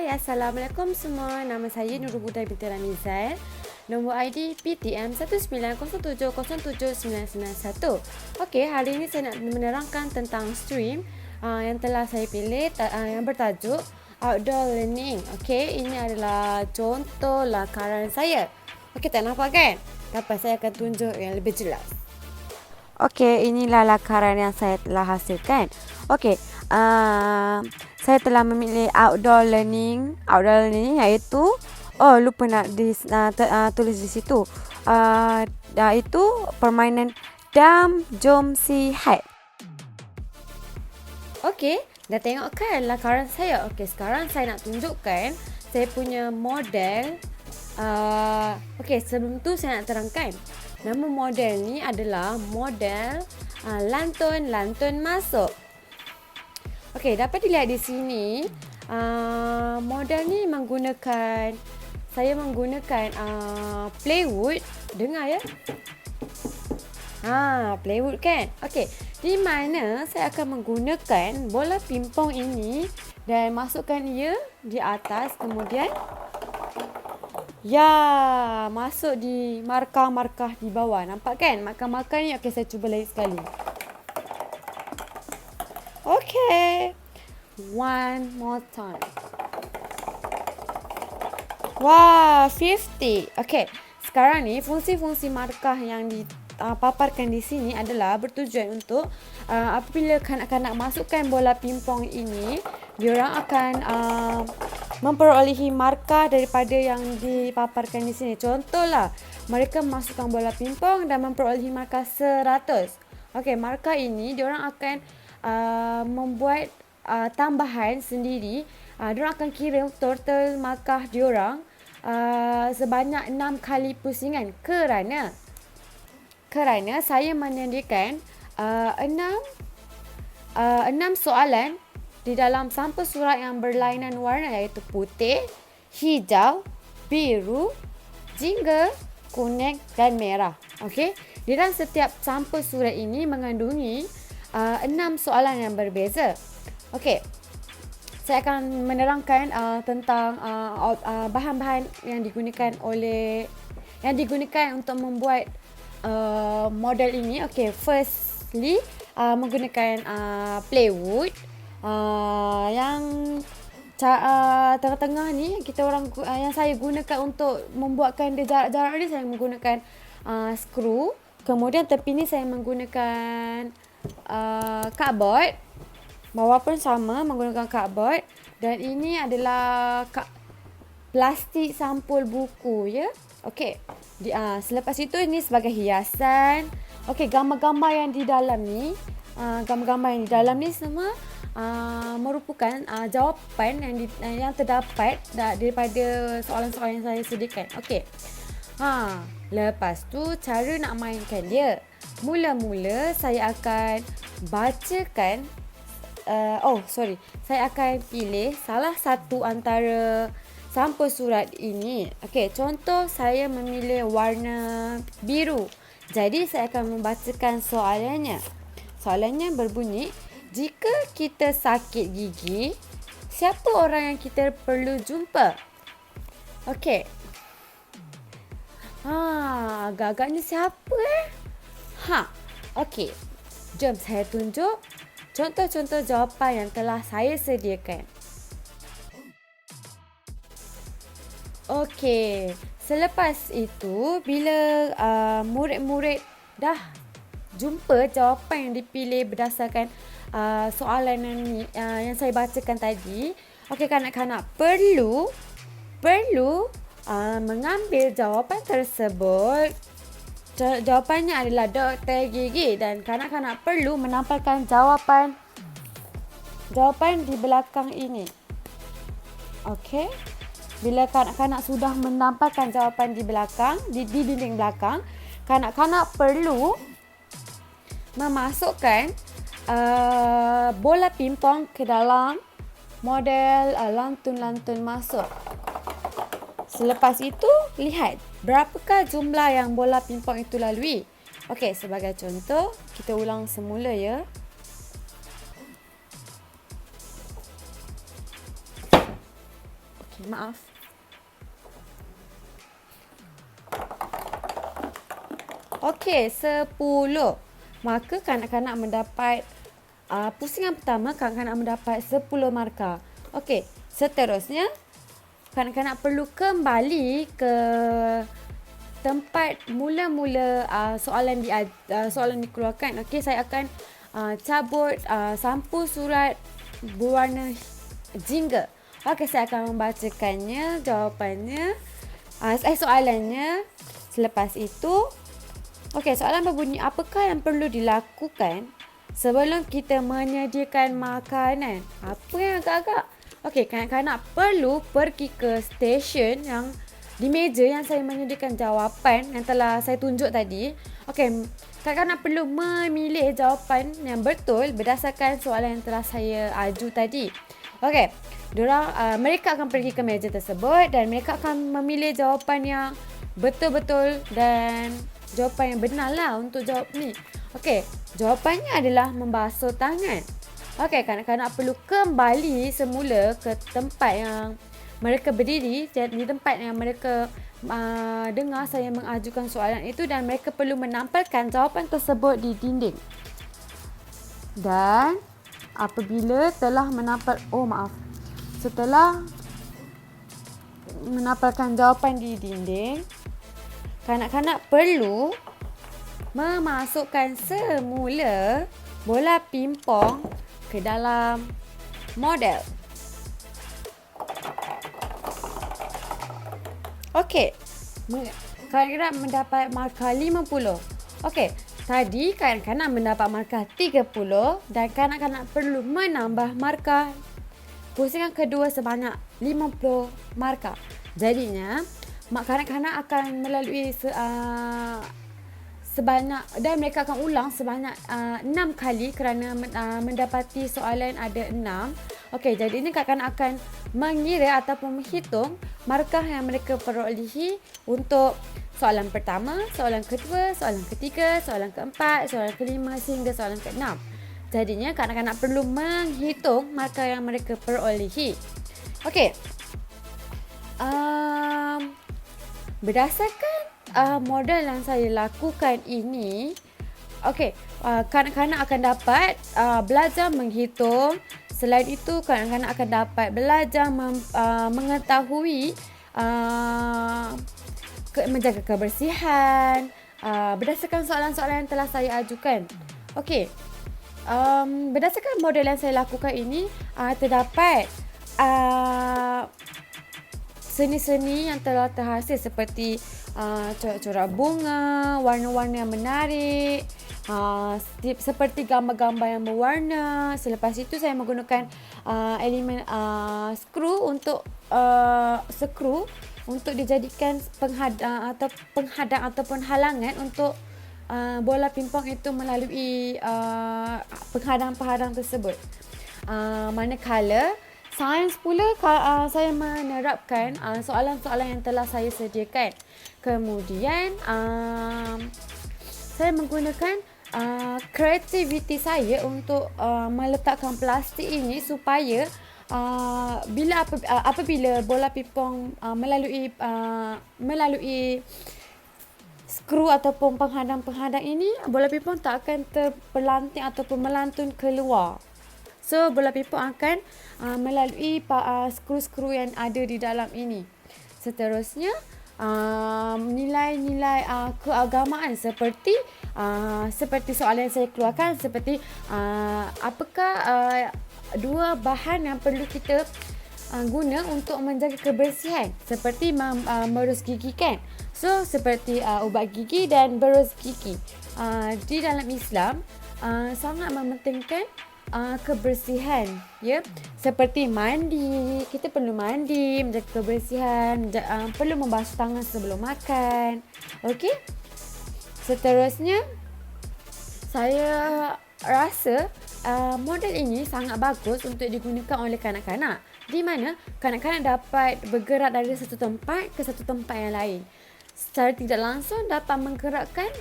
Assalamualaikum semua. Nama saya Nurul Huda binti Ramizan. Nombor ID PTM 1907079991. Okey, hari ini saya nak menerangkan tentang stream yang telah saya pilih yang bertajuk Outdoor Learning. Okey, ini adalah contoh lakaran saya. Okey, tak nampak kan? Dapat saya akan tunjuk yang lebih jelas. Okey, inilah lakaran yang saya telah hasilkan. Okey, saya telah memilih outdoor learning iaitu lupa nak tulis di situ. Iaitu permainan dam jom sihat. Okey, dah tengok kan lakaran saya. Okey, sekarang saya nak tunjukkan saya punya model. Okey, sebelum tu saya nak terangkan. Nama model ni adalah model lantun masuk. Okey, dapat dilihat di sini model ni saya menggunakan plywood. Dengar ya. Plywood kan. Okey, di mana saya akan menggunakan bola pimpong ini dan masukkan ia di atas, kemudian masuk di markah-markah di bawah. Nampak kan markah-markah ni? Okey, saya cuba lagi sekali. Okay, one more time. Wah, 50. Okay, sekarang ni fungsi-fungsi markah yang dipaparkan di sini adalah bertujuan untuk apabila kanak-kanak masukkan bola pimpong ini, diorang akan memperolehi markah daripada yang dipaparkan di sini. Contohlah, mereka masukkan bola pimpong dan memperolehi markah 100. Okay, markah ini diorang akan membuat tambahan sendiri. Diorang akan kira total markah diorang sebanyak 6 kali pusingan kerana saya menyediakan 6 soalan di dalam sampul surat yang berlainan warna, iaitu putih, hijau, biru, jingga, kuning dan merah. Okey, di dalam setiap sampul surat ini mengandungi 6 soalan yang berbeza. Okey, saya akan menerangkan tentang bahan-bahan yang digunakan untuk membuat model ini. Okey, firstly menggunakan plywood. Yang tengah-tengah ni yang saya gunakan untuk membuatkan dia jarak-jarak ni, saya menggunakan skru. Kemudian tepi ni saya menggunakan cardboard. Bawah pun sama, menggunakan cardboard. Dan ini adalah plastik sampul buku ya. Okey. Selepas itu ini sebagai hiasan. Okey, gambar-gambar yang di dalam ni, semua merupakan jawapan yang terdapat daripada soalan-soalan yang saya sediakan. Okey. Lepas tu cara nak mainkan dia. Mula-mula saya akan bacakan saya akan pilih salah satu antara sampul surat ini. Okey, contoh saya memilih warna biru. Jadi saya akan membacakan soalannya. Soalannya berbunyi, jika kita sakit gigi, siapa orang yang kita perlu jumpa? Okey. Agak-agaknya siapa Okey. Jom saya tunjuk contoh-contoh jawapan yang telah saya sediakan. Okey. Selepas itu, bila murid-murid dah jumpa jawapan yang dipilih berdasarkan soalan yang saya bacakan tadi, okey, kanak-kanak perlu mengambil jawapan tersebut. Jawapannya adalah doktor gigi, dan kanak-kanak perlu menampilkan jawapan di belakang ini. Okey. Bila kanak-kanak sudah menampilkan jawapan di belakang, di dinding belakang, kanak-kanak perlu memasukkan bola pimpong ke dalam model lantun masuk. Selepas itu, lihat berapakah jumlah yang bola pimpong itu lalui. Okey, sebagai contoh, kita ulang semula ya. Maaf. Okey, 10. Maka kanak-kanak mendapat pusingan pertama, kanak-kanak mendapat 10 markah. Okey, seterusnya kanak-kanak perlu kembali ke tempat mula-mula soalan dikeluarkan. Okey, saya akan cabut sampul surat berwarna jingga. Okey, saya akan membacakannya, jawapannya, soalannya. Selepas itu, okey, soalan berbunyi, apakah yang perlu dilakukan sebelum kita menyediakan makanan? Apa yang agak-agak? Okey, kanak-kanak perlu pergi ke stesen yang di meja yang saya menyediakan jawapan yang telah saya tunjuk tadi. Okey, kanak-kanak perlu memilih jawapan yang betul berdasarkan soalan yang telah saya aju tadi. Okey, mereka akan pergi ke meja tersebut dan mereka akan memilih jawapan yang betul-betul dan jawapan yang benar lah untuk jawab ni. Okey, jawapannya adalah membasuh tangan. Okey, kanak-kanak perlu kembali semula ke tempat yang mereka berdiri, di tempat yang mereka dengar saya mengajukan soalan itu, dan mereka perlu menampilkan jawapan tersebut di dinding. Dan apabila telah setelah menampilkan jawapan di dinding, kanak-kanak perlu memasukkan semula bola pimpong ke dalam model. Okey, kanak-kanak mendapat markah 50. Okey, tadi kanak-kanak mendapat markah 30 dan kanak-kanak perlu menambah markah pusingan kedua sebanyak 50 markah. Jadinya, kanak-kanak akan melalui sebanyak, dan mereka akan ulang sebanyak 6 kali kerana mendapati soalan ada 6. Okey, jadi ini kanak-kanak akan mengira ataupun menghitung markah yang mereka perolehi untuk soalan pertama, soalan kedua, soalan ketiga, soalan keempat, soalan kelima sehingga soalan keenam. Jadinya kanak-kanak perlu menghitung markah yang mereka perolehi. Okey. Berdasarkan model yang saya lakukan ini, okey, kanak-kanak akan dapat belajar menghitung. Selain itu, kanak-kanak akan dapat belajar mengetahui menjaga kebersihan berdasarkan soalan-soalan yang telah saya ajukan. Okey, berdasarkan model yang saya lakukan ini, terdapat seni-seni yang telah terhasil seperti corak-corak bunga, warna-warna yang menarik, seperti gambar-gambar yang berwarna. Selepas itu saya menggunakan elemen skru untuk dijadikan penghadang ataupun halangan untuk bola pimpong itu melalui penghadang-penghadang tersebut. Manakala sains pula, saya menerapkan soalan-soalan yang telah saya sediakan. Kemudian saya menggunakan kreativiti saya untuk meletakkan plastik ini supaya apabila bola pimpong melalui skru ataupun penghadang-penghadang ini, bola pimpong tak akan terpelanting ataupun melantun keluar. So, bola pimpong akan melalui skru-skru yang ada di dalam ini. Seterusnya, nilai-nilai keagamaan seperti soalan yang saya keluarkan, seperti apakah dua bahan yang perlu kita guna untuk menjaga kebersihan, seperti merus gigi kan. So, seperti ubat gigi dan berus gigi. Di dalam Islam, sangat mementingkan kebersihan, ya. Seperti mandi, kita perlu mandi, menjaga kebersihan, perlu membasuh tangan sebelum makan. Okey. Seterusnya, saya rasa model ini sangat bagus untuk digunakan oleh kanak-kanak, di mana kanak-kanak dapat bergerak dari satu tempat ke satu tempat yang lain. Secara tidak langsung dapat menggerakkan